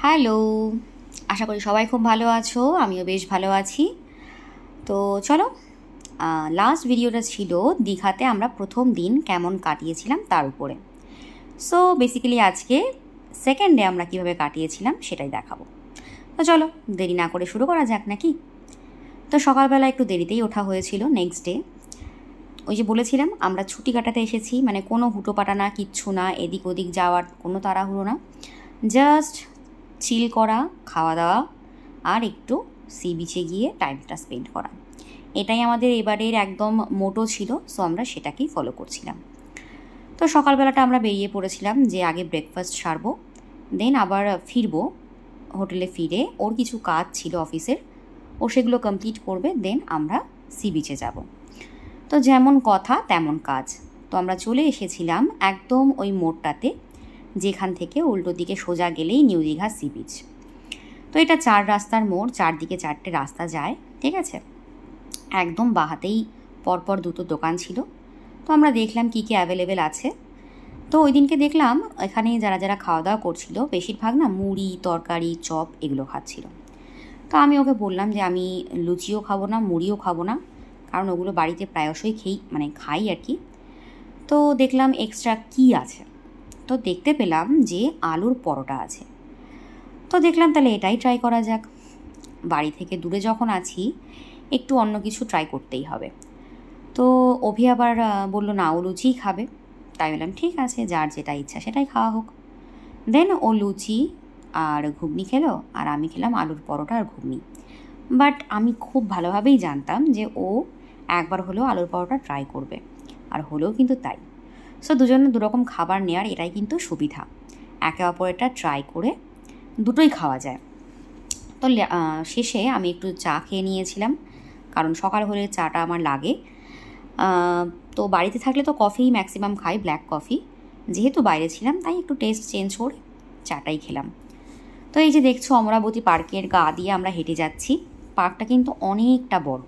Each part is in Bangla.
হ্যালো, আশা করি সবাই খুব ভালো আছো। আমিও বেশ ভালো আছি। তো চলো, লাস্ট ভিডিওটা ছিল দীঘাতে আমরা প্রথম দিন কেমন কাটিয়েছিলাম তার উপরে। সো বেসিক্যালি আজকে সেকেন্ড ডে আমরা কীভাবে কাটিয়েছিলাম সেটাই দেখাবো। তো চলো দেরি না করে শুরু করা যাক নাকি। তো সকালবেলা একটু দেরিতেই ওঠা হয়েছিল নেক্সট ডে। ওই যে বলেছিলাম আমরা ছুটি কাটাতে এসেছি, মানে কোনো হুটোপাটা না, কিচ্ছু না, এদিক ওদিক যাওয়ার কোনো তাড়াহুড়ো না, জাস্ট চিল করা, খাওয়া দাওয়া আর একটু সি বিচে গিয়ে টাইমটা স্পেন্ড করা, এটাই আমাদের এবারের একদম মোটো ছিল। সো আমরা সেটাকেই ফলো করছিলাম। তো সকালবেলাটা আমরা বেরিয়ে পড়েছিলাম যে আগে ব্রেকফাস্ট সারবো, দেন আবার ফিরবো। হোটেলে ফিরে ওর কিছু কাজ ছিল অফিসের, ও সেগুলো কমপ্লিট করবে, দেন আমরা সি বিচে যাব। তো যেমন কথা তেমন কাজ। তো আমরা চলে এসেছিলাম একদম ওই মোড়টাতে, যেখান থেকে উল্টো দিকে সোজা গেলেই নিউ দীঘা সি বিচ। তো এটা 4 রাস্তার মোড়, চারদিকে 4টে রাস্তা যায়, ঠিক আছে। একদম বাহাতেই পরপর দুটো দোকান ছিল। তো আমরা দেখলাম কী কী অ্যাভেলেবেল আছে। তো ওই দিনকে দেখলাম এখানে যারা যারা খাওয়া দাওয়া করছিল বেশিরভাগ না মুড়ি, তরকারি, চপ এগুলো খাচ্ছিল। তো আমি ওকে বললাম যে আমি লুচিও খাবো না, মুড়িও খাবো না, কারণ ওগুলো বাড়িতে প্রায়শই খাই আর কি। তো দেখলাম এক্সট্রা কী আছে, তো দেখতে পেলাম যে আলুর পরোটা আছে। তো দেখলাম তাহলে এটাই ট্রাই করা যাক। বাড়ি থেকে দূরে যখন আছি একটু অন্য কিছু ট্রাই করতেই হবে। তো অভি আবার বললো না ও লুচিই খাবে। তাই বললাম ঠিক আছে, যার যেটা ইচ্ছা সেটাই খাওয়া হোক। দেন ও লুচি আর ঘুগনি খেলো, আর আমি খেলাম আলুর পরোটা আর ঘুগনি। বাট আমি খুব ভালোভাবেই জানতাম যে ও একবার হলেও আলুর পরোটা ট্রাই করবে, আর হলেও কিন্তু তাই। সো দুজনে দুরকম খাবার নেওয়ার এটাই কিন্তু সুবিধা, একে অপরেরটা ট্রাই করে দুটোই খাওয়া যায়। তো শেষে আমি একটু চা খেয়ে নিয়েছিলাম, কারণ সকাল হলে চাটা আমার লাগে। তো বাড়িতে থাকলে তো কফিই ম্যাক্সিমাম খাই, ব্ল্যাক কফি। যেহেতু বাইরে ছিলাম তাই একটু টেস্ট চেঞ্জ করে চাটাই খেলাম। তো এই যে দেখছো অমরাবতী পার্কের গা দিয়ে আমরা হেঁটে যাচ্ছি। পার্কটা কিন্তু অনেকটা বড়।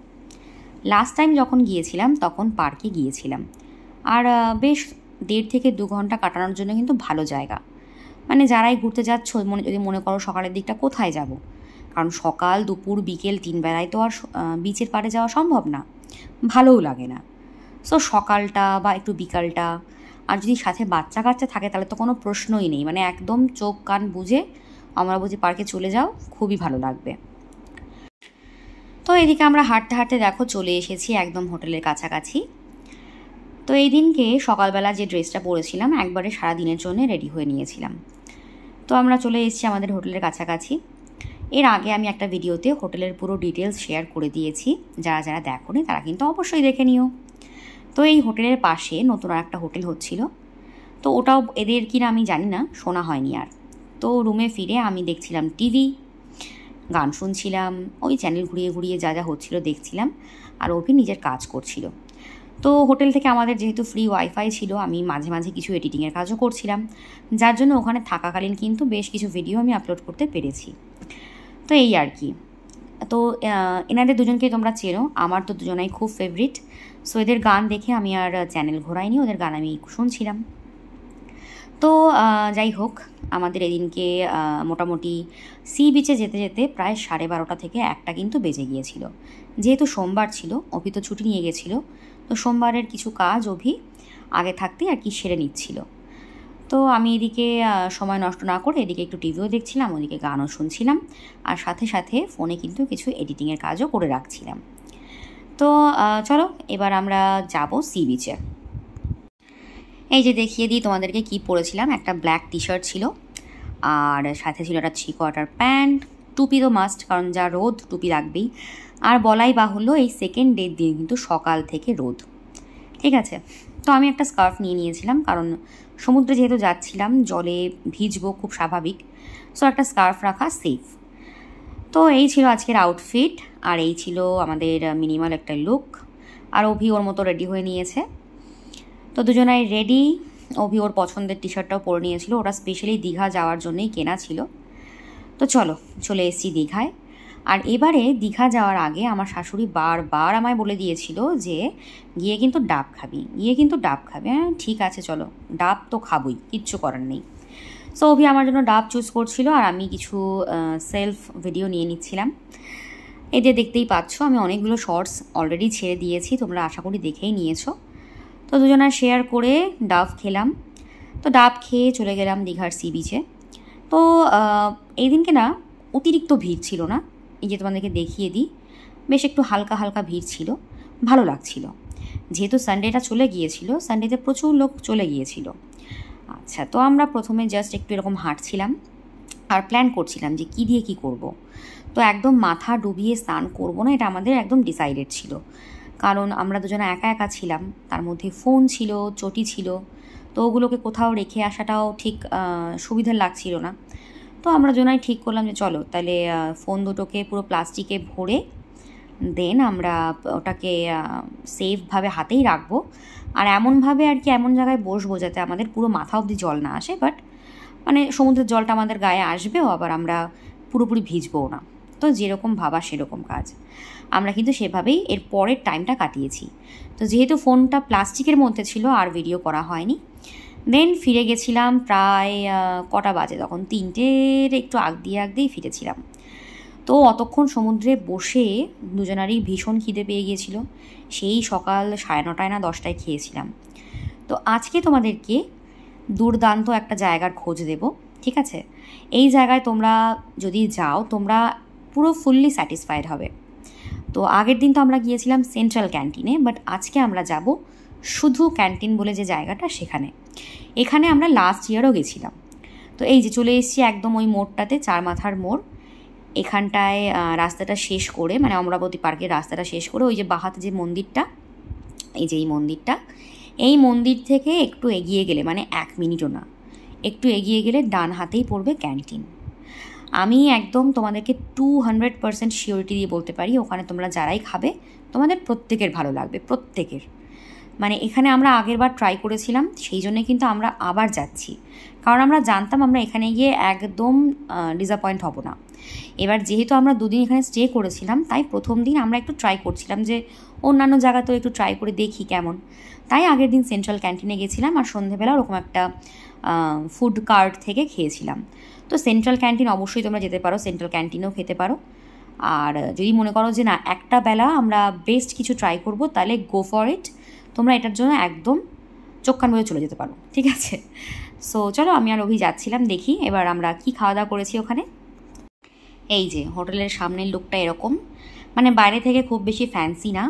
লাস্ট টাইম যখন গিয়েছিলাম তখন পার্কে গিয়েছিলাম, আর বেশ 1.5 থেকে 2 ঘন্টা কাটানোর জন্য কিন্তু ভালো জায়গা। মানে যারাই ঘুরতে যাচ্ছ যদি মনে করো সকালের দিকটা কোথায় যাব, কারণ সকাল দুপুর বিকেল 3 বেলায় তো আর বিচের পাড়ে যাওয়া সম্ভব না, ভালোও লাগে না। সো সকালটা বা একটু বিকালটা, আর যদি সাথে বাচ্চা কাচ্চা থাকে তাহলে তো কোনো প্রশ্নই নেই, মানে একদম চোখ কান বুঝে অমরাবতী পার্কে চলে যাও, খুবই ভালো লাগবে। তো এদিকে আমরা হাঁটতে হাঁটতে দেখো চলে এসেছি একদম হোটেলের কাছাকাছি। তো এই দিনকে সকালবেলা যে ড্রেসটা পরেছিলাম একবারে সারা দিনের জন্য রেডি হয়ে নিয়েছিলাম। তো আমরা চলে এসেছি আমাদের হোটেলের কাছাকাছি। এর আগে আমি একটা ভিডিওতে হোটেলের পুরো ডিটেলস শেয়ার করে দিয়েছি, যারা যারা দেখোনি তারা কিন্তু অবশ্যই দেখে নিও। তো এই হোটেলের পাশে নতুন আর একটা হোটেল হচ্ছিল, তো ওটাও এদের কিনা আমি জানি না, শোনা হয়নি আর। তো রুমে ফিরে আমি দেখছিলাম টিভি, গান শুনছিলাম, ওই চ্যানেল ঘুরিয়ে ঘুরিয়ে যা যা হচ্ছিল দেখছিলাম, আর অভি নিজের কাজ করছিল। তো হোটেল থেকে আমাদের যেহেতু ফ্রি ওয়াইফাই ছিল, আমি মাঝে মাঝে কিছু এডিটিংয়ের কাজও করছিলাম, যার জন্য ওখানে থাকাকালীন কিন্তু বেশ কিছু ভিডিও আমি আপলোড করতে পেরেছি। তো এই আর কি। তো এনাদের দুজনকে তোমরা চেনো, আমার তো দুজনাই খুব ফেভারিট। সো এদের গান দেখে আমি আর চ্যানেল ঘোরাইনি, ওদের গান আমি শুনছিলাম। তো যাই হোক, আমাদের এদিনকে মোটামুটি সি বিচে যেতে যেতে প্রায় 12:30 থেকে 1টা কিন্তু বেজে গিয়েছিল। যেহেতু সোমবার ছিল, অভি তো ছুটি নিয়ে গেছিলো, তো সোমবারের কিছু কাজ অভি আগে থাকতেই আর কি সেরে নিচ্ছিল। তো আমি এদিকে সময় নষ্ট না করে এদিকে একটু টিভিও দেখছিলাম, ওদিকে গানও শুনছিলাম, আর সাথে সাথে ফোনে কিন্তু কিছু এডিটিংয়ের কাজও করে রাখছিলাম। তো চলো এবার আমরা যাব সি বিচে। এই যে দেখিয়ে দিই তোমাদেরকে কি পরেছিলাম। একটা ব্ল্যাক টি শার্ট ছিল, আর সাথে ছিল একটা 3/4 প্যান্ট, টুপি তো মাস্ট, কারণ যা রোদ টুপি লাগবেই। আর বলাই বাহুল্য এই সেকেন্ড ডের দিন কিন্তু সকাল থেকে রোদ, ঠিক আছে। তো আমি একটা স্কার্ফ নিয়ে নিয়েছিলাম, কারণ সমুদ্রে যেহেতু যাচ্ছিলাম জলে ভিজবো খুব স্বাভাবিক। সো একটা স্কার্ফ রাখা সেফ। তো এই ছিল আজকের আউটফিট, আর এই ছিল আমাদের মিনিমাল একটা লুক। আর অভি ওর মতো রেডি হয়ে নিয়েছে। তো দুজনাই রেডি। অভি ওর পছন্দের টি শার্টটাও পরে নিয়েছিল, ওটা স্পেশালি দীঘা যাওয়ার জন্যই কেনা ছিল। তো চলো চলে এসেছি দীঘায়। আর এবারে দীঘা যাওয়ার আগে আমার শাশুড়ি বারবার আমায় বলে দিয়েছিল যে গিয়ে কিন্তু ডাব খাবি, গিয়ে কিন্তু ডাব খাবি। হ্যাঁ ঠিক আছে চলো, ডাব তো খাবই, কিচ্ছু করার নেই। সো অভি আমার জন্য ডাব চুজ করছিল আর আমি কিছু সেলফ ভিডিও নিয়ে নিচ্ছিলাম। এই যে দেখতেই পাচ্ছ আমি অনেকগুলো শর্টস অলরেডি ছেড়ে দিয়েছি, তোমরা আশা করি দেখেই নিয়েছো। তো দুজনা শেয়ার করে ডাব খেলাম। তো ডাব খেয়ে চলে গেলাম দীঘার সি বিচে। তো এই দিনকে না অতিরিক্ত ভিড় ছিল না, এই যে তোমাদেরকে দেখিয়ে দিই, বেশ একটু হালকা হালকা ভিড় ছিল, ভালো লাগছিল। যেহেতু সানডেটা চলে গিয়েছিল, সানডেতে প্রচুর লোক চলে গিয়েছিল। আচ্ছা, তো আমরা প্রথমে জাস্ট একটু এরকম হাঁটছিলাম আর প্ল্যান করছিলাম যে কী দিয়ে কী করব। তো একদম মাথা ডুবিয়ে স্নান করবো না, এটা আমাদের একদম ডিসাইডেড ছিল, কারণ আমরা দুজনে একা একা ছিলাম, তার মধ্যে ফোন ছিল, চটি ছিল, তো ওগুলোকে কোথাও রেখে আসাটাও ঠিক সুবিধার লাগছিল না। তো আমরা দুজনাই ঠিক করলাম যে চলো তাহলে ফোন দুটোকে পুরো প্লাস্টিকে ভরে দেন আমরা ওটাকে সেফভাবে হাতেই রাখবো, আর এমনভাবে আর কি এমন জায়গায় বসবো যাতে আমাদের পুরো মাথা অবধি জল না আসে, বাট মানে সমুদ্রের জলটা আমাদের গায়ে আসবেও, আবার আমরা পুরোপুরি ভিজবও না। তো যেরকম ভাবা সেরকম কাজ, আমরা কিন্তু সেভাবেই এর পরের টাইমটা কাটিয়েছি। তো যেহেতু ফোনটা প্লাস্টিকের মধ্যে ছিল আর ভিডিও করা হয়নি। দেন ফিরে গেছিলাম প্রায় কটা বাজে, তখন 3টের একটু আগ দিয়েই ফিরেছিলাম। তো অতক্ষণ সমুদ্রে বসে দুজনারই ভীষণ খিদে পেয়ে গিয়েছিল, সেই সকাল 9:30 না 10টায় খেয়েছিলাম। তো আজকে তোমাদেরকে দুর্দান্ত একটা জায়গার খোঁজ দেব, ঠিক আছে? এই জায়গায় তোমরা যদি যাও তোমরা পুরো ফুললি স্যাটিসফাইড হবে। তো আগের দিন তো আমরা গিয়েছিলাম সেন্ট্রাল ক্যান্টিনে, বাট আজকে আমরা যাব শুধু ক্যান্টিন বলে যে জায়গাটা সেখানে। এখানে আমরা লাস্ট ইয়ারও গেছিলাম। তো এই যে চলে এসেছি একদম ওই মোড়টাতে, 4 মাথার মোড়। এখানটায় রাস্তাটা শেষ করে, মানে অমরাবতী পার্কের রাস্তাটা শেষ করে ওই যে বাহাতে যে মন্দিরটা, এই যে এই মন্দিরটা, এই মন্দির থেকে একটু এগিয়ে গেলে, মানে 1 মিনিটও না, একটু এগিয়ে গেলে ডান হাতেই পড়বে ক্যান্টিন। আমি একদম তোমাদেরকে 200% শিওরিটি দিয়ে বলতে পারি ওখানে তোমরা যারাই খাবে তোমাদের প্রত্যেকের ভালো লাগবে, প্রত্যেকের। মানে এখানে আমরা আগেরবার ট্রাই করেছিলাম, সেই জন্যে কিন্তু আমরা আবার যাচ্ছি, কারণ আমরা জানতাম আমরা এখানে গিয়ে একদম ডিসঅ্যাপয়েন্ট হব না। এবার যেহেতু আমরা 2 দিন এখানে স্টে করেছিলাম, তাই প্রথম দিন আমরা একটু ট্রাই করছিলাম যে অন্যান্য জায়গাতেও একটু ট্রাই করে দেখি কেমন। তাই আগের দিন সেন্ট্রাল ক্যান্টিনে গেছিলাম আর সন্ধেবেলা ওরকম একটা ফুড কার্ট থেকে খেয়েছিলাম। তো সেন্ট্রাল ক্যান্টিন অবশ্যই তোমরা যেতে পারো, সেন্ট্রাল ক্যান্টিনেও খেতে পারো। আর যদি মনে করো যে না একটা বেলা আমরা বেস্ট কিছু ট্রাই করব, তাহলে গো ফর ইট, তোমরা এটার জন্য একদম চোখ কান বুজে চলে যেতে পারো, ঠিক আছে? সো চলো, আমি আর অভি যাচ্ছিলাম, দেখি এবার আমরা কি খাওয়া দাওয়া করেছি ওখানে। এই যে হোটেলের সামনের লুকটা এরকম, মানে বাইরে থেকে খুব বেশি ফ্যান্সি না,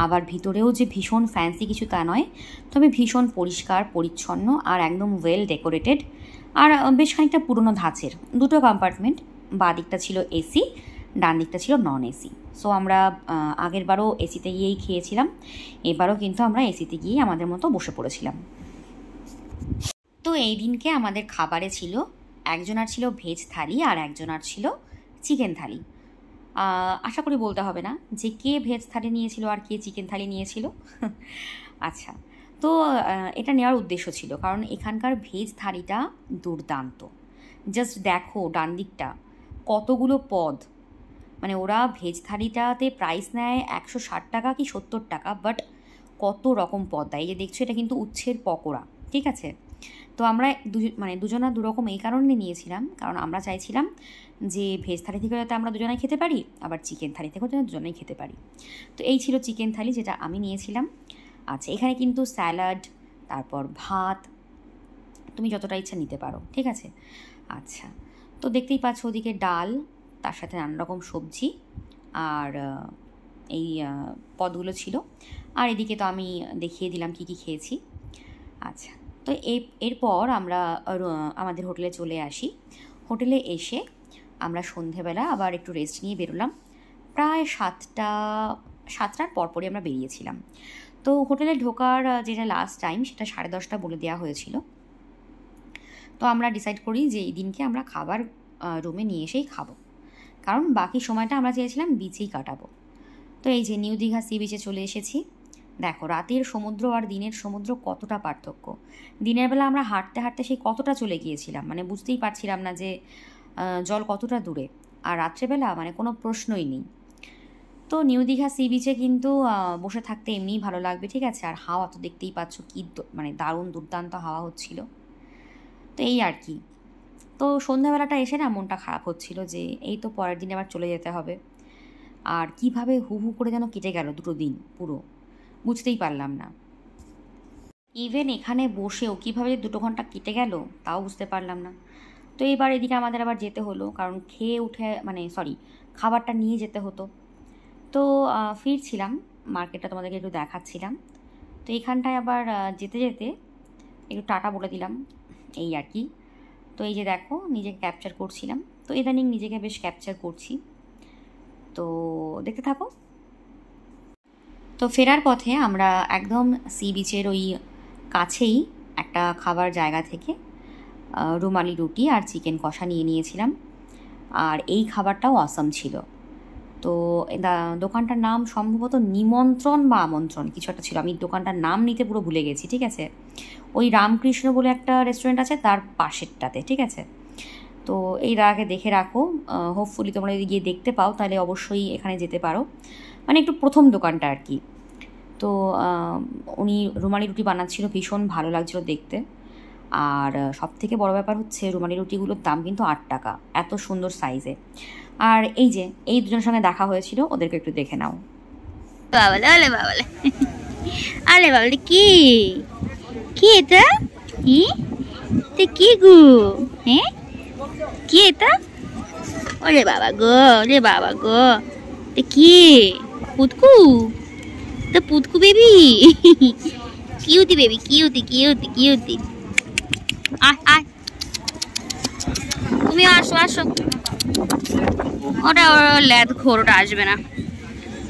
আবার ভিতরেও যে ভীষণ ফ্যান্সি কিছু তা নয়, তবে ভীষণ পরিষ্কার পরিচ্ছন্ন আর একদম ওয়েল ডেকোরেটেড, আর বেশ খানিকটা পুরনো ধাঁচের। 2টো কম্পার্টমেন্ট, বাঁ দিকটা ছিল এসি, ডান দিকটা ছিল নন এসি। সো আমরা আগের বারও এসিতে গিয়েই খেয়েছিলাম, এবারও কিন্তু আমরা এসিতে গিয়েই আমাদের মতো বসে পড়েছিলাম। তো এই দিনকে আমাদের খাবারে ছিল, একজনার ছিল ভেজ থালি আর একজনার ছিল চিকেন থালি। আশা করি বলতে হবে না যে কে ভেজ থালি নিয়েছিল আর কে চিকেন থালি নিয়েছিল। আচ্ছা, তো এটা নেওয়ার উদ্দেশ্য ছিল কারণ এখানকার ভেজ থালিটা দুর্দান্ত। জাস্ট দেখো ডান দিকটা কতগুলো পদ, মানে ওরা ভেজ থালিটাতে প্রাইস নেয় 160 টাকা কি 70 টাকা, বাট কত রকম পদ দেয়। এই যে দেখছো এটা কিন্তু উচ্ছের পকোড়া, ঠিক আছে? তো আমরা দুজনা দুরকম এই কারণে নিয়েছিলাম, কারণ আমরা চাইছিলাম যে ভেজ থালি থেকে যাতে আমরা দুজনাই খেতে পারি, আবার চিকেন থালি থেকেও যেন দুজনেই খেতে পারি। তো এই ছিল চিকেন থালি, যেটা আমি নিয়েছিলাম। আচ্ছা, এখানে কিন্তু স্যালাড, তারপর ভাত, তুমি যতটা ইচ্ছা নিতে পারো, ঠিক আছে? আচ্ছা, তো দেখতেই পাচ্ছ ওদিকে ডাল, তার সাথে নানা রকম সবজি আর এই পদগুলো ছিল। আর এদিকে তো আমি দেখিয়ে দিলাম কী কী খেয়েছি। আচ্ছা, তো এরপর আমরা আমাদের হোটেলে চলে আসি। হোটেলে এসে আমরা সন্ধেবেলা আবার একটু রেস্ট নিয়ে বেরোলাম। প্রায় 7টার পরপরই আমরা বেরিয়েছিলাম। তো হোটেলে ঢোকার যেটা লাস্ট টাইম সেটা 10:30 বলে দেওয়া হয়েছিল। তো আমরা ডিসাইড করি যে এই দিনকে আমরা খাবার রুমে নিয়ে এসেই খাবো, কারণ বাকি সময়টা আমরা চেয়েছিলাম বিচেই কাটাবো। তো এই যে নিউ দীঘা সি বিচে চলে এসেছি। দেখো রাতের সমুদ্র আর দিনের সমুদ্র কতটা পার্থক্য। দিনের বেলা আমরা হাঁটতে হাঁটতে সেই কতটা চলে গিয়েছিলাম, মানে বুঝতেই পারছিলাম না যে জল কতটা দূরে, আর রাত্রেবেলা মানে কোনো প্রশ্নই নেই। তো নিউ দীঘা সি বিচে কিন্তু বসে থাকতে এমনিই ভালো লাগবে, ঠিক আছে? আর হাওয়া তো দেখতেই পাচ্ছ কি মানে দারুণ দুর্দান্ত হাওয়া হচ্ছিল। তো এই আর কি। তো সন্ধ্যাবেলাটা এসে না মনটা খারাপ হচ্ছিল যে এই তো পরের দিন আবার চলে যেতে হবে। আর কিভাবে হু হু করে যেন কেটে গেল 2টো দিন পুরো, বুঝতেই পারলাম না। ইভেন এখানে বসেও কীভাবে যে 2 ঘন্টা কেটে গেল তাও বুঝতে পারলাম না। তো এবার এদিকে আমাদের আবার যেতে হলো, কারণ খেয়ে উঠে খাবারটা নিয়ে যেতে হতো। তো ফিরছিলাম, মার্কেটটা তোমাদেরকে একটু দেখাচ্ছিলাম। তো এইখানটায় আবার যেতে যেতে একটু টাটা বলে দিলাম, এই আর কি। তো এই যে দেখো নিজেকে ক্যাপচার করছিলাম, তো ইদানিং নিজেকে বেশ ক্যাপচার করছি, তো দেখতে থাকো। তো ফেরার পথে আমরা একদম সি বিচের ওই কাছেই একটা খাবার জায়গা থেকে রুমালি রুটি আর চিকেন কষা নিয়ে নিয়েছিলাম। আর এই খাবারটাও অসাম ছিল। তো দোকানটার নাম সম্ভবত নিমন্ত্রণ বা আমন্ত্রণ কিছু একটা ছিল, আমি দোকানটার নাম নিতে পুরো ভুলে গেছি, ঠিক আছে। ওই রামকৃষ্ণ বলে একটা রেস্টুরেন্ট আছে তার পাশেরটাতে, ঠিক আছে। তো এই দাদাকে দেখে রাখো, হোপফুলি তোমরা যদি গিয়ে দেখতে পাও তাহলে অবশ্যই এখানে যেতে পারো, মানে একটু প্রথম দোকানটা আর কি। তো উনি রুমালি রুটি বানাচ্ছিল, ভীষণ ভালো লাগছিল দেখতে। আর সবথেকে বড় ব্যাপার হচ্ছে রুমালি রুটিগুলোর দাম কিন্তু 8 টাকা, এত সুন্দর সাইজে। আর এই যে এই দুজনের সঙ্গে দেখা হয়েছিল, ওদেরকে একটু দেখে নাও। বাবালে আলে বাবালে আলে বাবালে, কি কি এটা, কি গো, হ্যাঁ কি এটা, ওরে বাবা গো, ওরে বাবা গো, কি পুতকু, তো পুতকু baby, cutie baby, cutie cutie cutie, আয় আয় তুমি আসো আসো, ওটা ওর ল্যাদ ঘোর, ওটা আসবে না।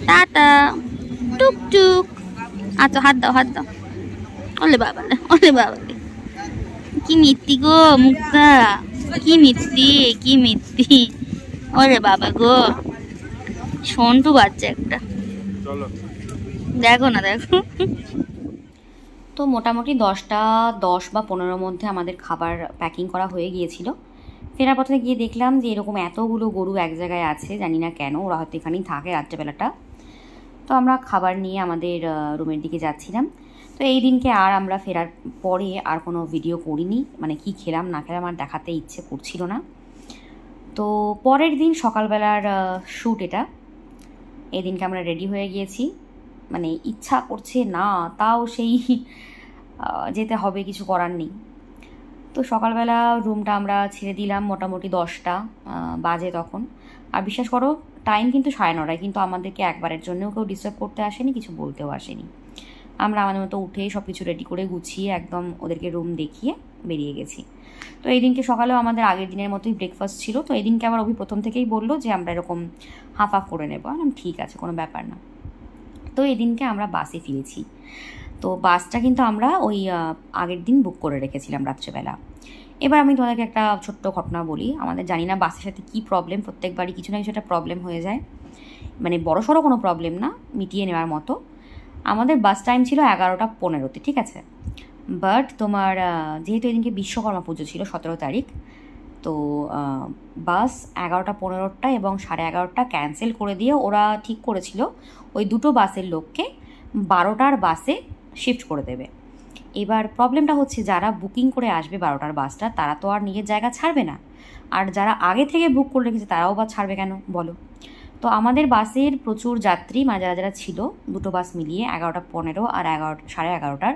টাটা, টুকটুক, আচ্ছা হাত দাও হাত দাও, ওলে বাবালে ওলে বাবালে, কি মিথ্যি গো মুক্তা, কি মিথ্যি কি মিথ্যি, ওরে বাবা গো, সন্টু বাচ্চা একটা, দেখো না দেখো। তো মোটামুটি 10টা 10 বা 15 মধ্যে আমাদের খাবার প্যাকিং করা হয়ে গিয়েছিল। ফেরার পথে গিয়ে দেখলাম যে এরকম এতগুলো গরু এক জায়গায় আছে, জানি না কেন, ওরা হয়তো এখানেই থাকে রাত্রেবেলাটা। তো আমরা খাবার নিয়ে আমাদের রুমের দিকে যাচ্ছিলাম। তো এই দিনকে আর আমরা ফেরার পরে আর কোনো ভিডিও করিনি, মানে কি খেলাম না খেলাম আর দেখাতে ইচ্ছে করছিল না। তো পরের দিন সকালবেলার শ্যুট এটা, এই দিনকে আমরা রেডি হয়ে গিয়েছি, মানে ইচ্ছা করছে না তাও সেই যেতে হবে, কিছু করার নেই। তো সকালবেলা রুমটা আমরা ছেড়ে দিলাম মোটামুটি 10টা বাজে তখন। আর বিশ্বাস করো টাইম কিন্তু 9:30, কিন্তু আমাদেরকে একবারের জন্যও কেউ ডিস্টার্ব করতে আসেনি, কিছু বলতেও আসেনি। আমরা আমাদের মতো উঠে সব কিছু রেডি করে গুছিয়ে একদম ওদেরকে রুম দেখিয়ে বেরিয়ে গেছি। তো এই দিনকে সকালেও আমাদের আগের দিনের মতোই ব্রেকফাস্ট ছিল। তো এই দিনকে আবার অভি প্রথম থেকেই বললো যে আমরা এরকম হাফ হাফ করে নেবো, ঠিক আছে কোনো ব্যাপার না। তো এই দিনকে আমরা বাসে ফিরেছি। তো বাসটা কিন্তু আমরা ওই আগের দিন বুক করে রেখেছিলাম রাত্রেবেলা। এবার আমি তোমাদেরকে একটা ছোট্ট ঘটনা বলি। আমাদের জানি না বাসের সাথে কী প্রবলেম, প্রত্যেকবারই কিছু না কিছু একটা প্রবলেম হয়ে যায়, মানে বড়সড় কোনো প্রবলেম না, মিটিয়ে নেওয়ার মতো। আমাদের বাস টাইম ছিল 11:15, ঠিক আছে। বাট তোমার যেহেতু এদিনকে বিশ্বকর্মা পুজো ছিল 17 তারিখ, তো বাস 11:15 এবং 11:30 ক্যান্সেল করে দিয়ে ওরা ঠিক করেছিল ওই দুটো বাসের লোককে 12টার বাসে শিফট করে দেবে। এবার প্রবলেমটা হচ্ছে যারা বুকিং করে আসবে 12টার বাসটা, তারা তো আর নিজের জায়গা ছাড়বে না, আর যারা আগে থেকে বুক করে রেখেছে তারাও বা ছাড়বে কেন বলো। তো আমাদের বাসের প্রচুর যাত্রী, মানে যারা যারা ছিল, দুটো বাস মিলিয়ে 11:15 আর 11:30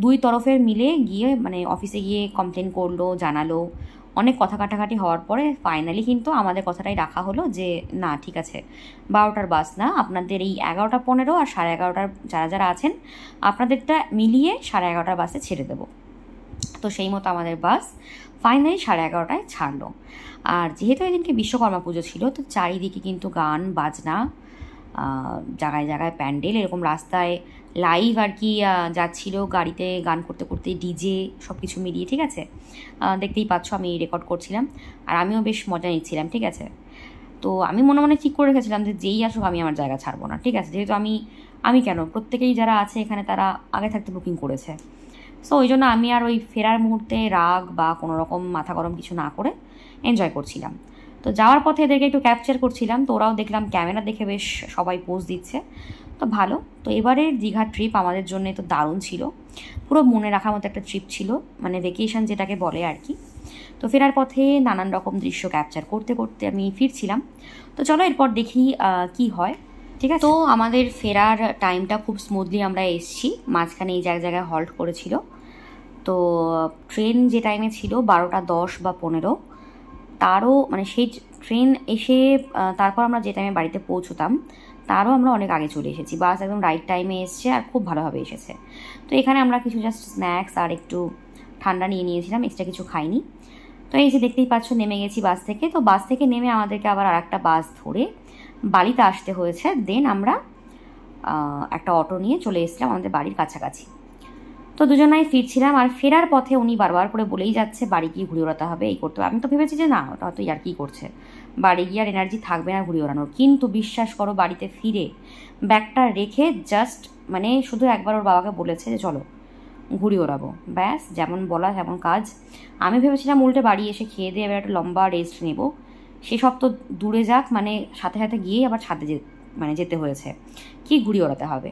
দুই তরফের মিলে গিয়ে মানে অফিসে গিয়ে কমপ্লেন করলো, জানালো, অনেক কথা কাটাকাটি হওয়ার পরে ফাইনালি কিন্তু আমাদের কথাটাই রাখা হলো যে না ঠিক আছে 12টার বাস না, আপনাদের এই 11:15 আর 11:30 যারা যারা আছেন আপনাদেরটা মিলিয়ে 11:30 বাসে ছেড়ে দেবো। তো সেই মতো আমাদের বাস ফাইনালি 11:30 ছাড়লো। আর যেহেতু এদিনকে বিশ্বকর্মা পুজো ছিল, তো চারিদিকে কিন্তু গান বাজনা, জায়গায় জায়গায় প্যান্ডেল, এরকম রাস্তায় লাইভ আর কি যাচ্ছিল, গাড়িতে গান করতে করতে ডিজে সব কিছু মিলিয়ে, ঠিক আছে। দেখতেই পাচ্ছ আমি রেকর্ড করছিলাম আর আমিও বেশ মজা নিচ্ছিলাম, ঠিক আছে। তো আমি মনে মনে ঠিক করে রেখেছিলাম যে যেই আসুক আমি আমার জায়গা ছাড়বো না, ঠিক আছে, যেহেতু আমি কেন, প্রত্যেকেই যারা আছে এখানে তারা আগে থাকতে বুকিং করেছে। সো ওই জন্য আমি আর ওই ফেরার মুহূর্তে রাগ বা কোনো রকম মাথা গরম কিছু না করে এনজয় করছিলাম। তো যাওয়ার পথে এদেরকে একটু ক্যাপচার করছিলাম, তো ওরাও দেখলাম ক্যামেরা দেখে বেশ সবাই পোজ দিচ্ছে, তো ভালো। তো এবারের দীঘার ট্রিপ আমাদের জন্য তো দারুণ ছিল, পুরো মনে রাখার মতো একটা ট্রিপ ছিল, মানে ভেকেশন যেটাকে বলে আর কি। তো ফেরার পথে নানান রকম দৃশ্য ক্যাপচার করতে করতে আমি ফিরছিলাম। তো চলো এরপর দেখি কি হয়, ঠিক আছে। তো আমাদের ফেরার টাইমটা খুব স্মুথলি আমরা এসছি, মাঝখানে এই জায়গায় হল্ট করেছিল। তো ট্রেন যে টাইমে ছিল 12:10 বা 15, তারও মানে সেই ট্রেন এসে তারপর আমরা যে টাইমে বাড়িতে পৌঁছতাম তারও আমরা অনেক আগে চলে এসেছি। বাস একদম রাইট টাইমে এসছে আর খুব ভালোভাবে এসেছে। তো এখানে আমরা কিছু জাস্ট স্ন্যাক্স আর একটু ঠান্ডা নিয়ে নিয়েছিলাম, এক্সট্রা কিছু খাইনি। তো এই যে দেখতেই পাচ্ছ নেমে গেছি বাস থেকে। তো বাস থেকে নেমে আমাদেরকে আবার আর একটা বাস ধরে বাড়িতে আসতে হয়েছে। দেন আমরা একটা অটো নিয়ে চলে এসেছিলাম আমাদের বাড়ির কাছাকাছি। তো দুজনাই ফিরছিলাম, আর ফেরার পথে উনি বারবার করে বলেই যাচ্ছে বাড়ি গিয়ে ঘুরে ওড়াতে হবে, এই করতে হবে। আমি তো ভেবেছি যে না, ওটা তো আর কি করছে, বাড়ি গিয়ে আর এনার্জি থাকবে না ঘুরে ওড়ানোর। কিন্তু বিশ্বাস করো, বাড়িতে ফিরে ব্যাগটা রেখে জাস্ট মানে শুধু একবার ওর বাবাকে বলেছে যে চলো ঘুরে ওড়াবো, ব্যাস যেমন বলা তেমন কাজ। আমি ভেবেছিলাম উল্টে বাড়ি এসে খেয়ে দিয়ে এবার একটা লম্বা রেস্ট নেব, সেসব তো দূরে যাক, মানে সাথে সাথে গিয়ে আবার ছাদে যেতে হয়েছে, কি ঘুরে ওড়াতে হবে।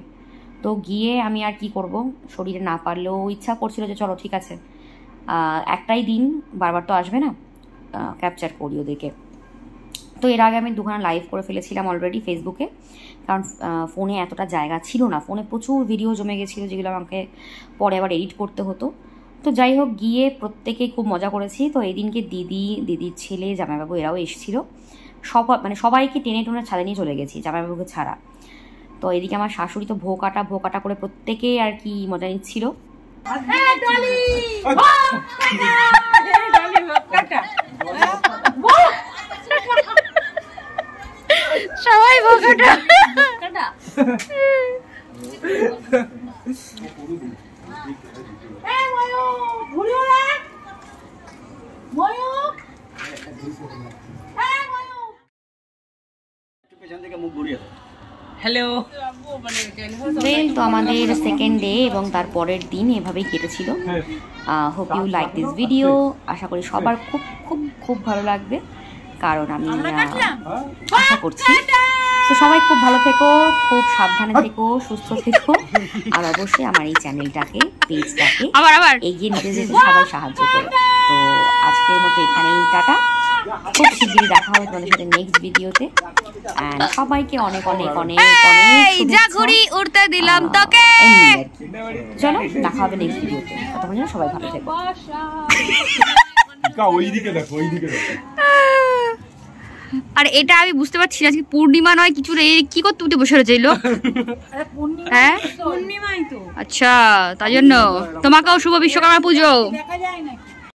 তো গিয়ে আমি আর কি করব, শরীরে না পারলেও ইচ্ছা করছিল যে চলো ঠিক আছে, একটাই দিন, বারবার তো আসবে না, ক্যাপচার করি ওদেরকে। তো এর আগে আমি 2খানা লাইভ করে ফেলেছিলাম অলরেডি ফেসবুকে, কারণ ফোনে এতটা জায়গা ছিল না, ফোনে প্রচুর ভিডিও জমে গেছিলো যেগুলো আমাকে পরে আবার এডিট করতে হতো। তো যাই হোক, গিয়ে প্রত্যেকেই খুব মজা করেছি। তো এই দিনকে দিদির ছেলে, জামাইবাবু এরাও এসেছিলো, সবাইকে টেনে টেনে ছাদে নিয়ে চলে গেছি, জামাইবাবুকে ছাড়া। তো এদিকে আমার শাশুড়ি তো ভো কাটা করে প্রত্যেকে আর কি মজা নিচ্ছিল। সবাই ভো কাটা। হ্যালো। তো আমাদের সেকেন্ড ডে এবং তার পরের দিন এভাবেই কেটেছিল। Hope you like this video. আশা করি সবার খুব খুব খুব ভালো লাগবে, কারণ আমি আশা করছি। তো সবাই খুব ভালো থেকো, খুব সাবধানে থেকো, সুস্থ থেকো, আর অবশ্যই আমার এই চ্যানেলটাকে, পেজটাকে এগিয়ে নিতে যেতে সবাই সাহায্য করো। তো আজকের মতো এখানেই টাটা, খুব শিগগিরই দেখা হবে তোমাদের সাথে নেক্সট ভিডিওতে। এন্ড সবাইকে অনেক অনেক অনেক অনেক উড়তে দিলাম তোকে। চলো দেখা হবে নেক্সট ভিডিওতে, ততক্ষণ যেন সবাই ভালো থেকো। আর এটা আমি বুঝতে পারছি না, আজকে পূর্ণিমা নয় কিছু, কি করতে উঠে বসে রয়েছে এলো। হ্যাঁ, আচ্ছা, তাই জন্য তোমাকেও শুভ বিশ্বকর্মা পুজো।